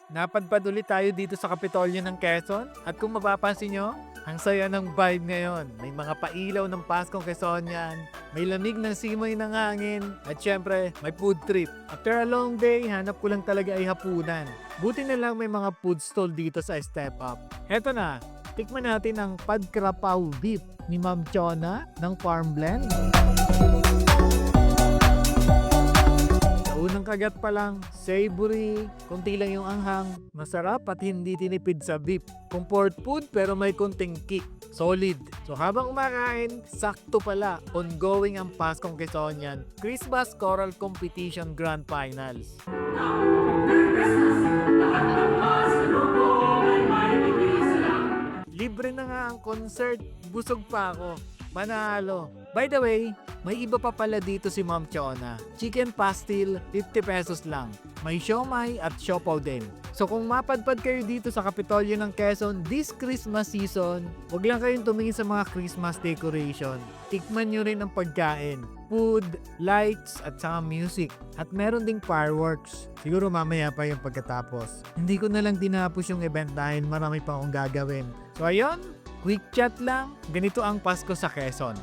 Napadpad ulit tayo dito sa Kapitolyo ng Quezon at kung mapapansin nyo, ang saya ng vibe ngayon. May mga pailaw ng Paskong Quezonian, may lamig ng simoy ng hangin, at syempre may food trip. After a long day, hanap ko lang talaga ay hapunan. Buti na lang may mga food stall dito sa Step Up. Heto na, tikman natin ang Padkrapaw Beef ni Ma'am Chona ng Farm Blend. Unang kagat pa lang, savory, konti lang yung anghang, masarap at hindi tinipid sa beef. Comfort food pero may konting kick. Solid. So habang kumakain, sakto pala, ongoing ang Paskong Quezonian Christmas Choral Competition Grand Finals. Libre na nga ang concert, busog pa ako. Manalo. By the way, may iba pa pala dito si Ma'am Chona. Chicken pastil, 50 pesos lang. May siomai at siopaw din. So kung mapadpad kayo dito sa Kapitolyo ng Quezon this Christmas season, wag lang kayong tumingin sa mga Christmas decoration. Tikman nyo rin ang pagkain, food, lights, at saka music. At meron ding fireworks. Siguro mamaya pa yung pagkatapos. Hindi ko na lang tinapos yung event dahil marami pa akong gagawin. So ayun, quick chat lang. Ganito ang Pasko sa Quezon.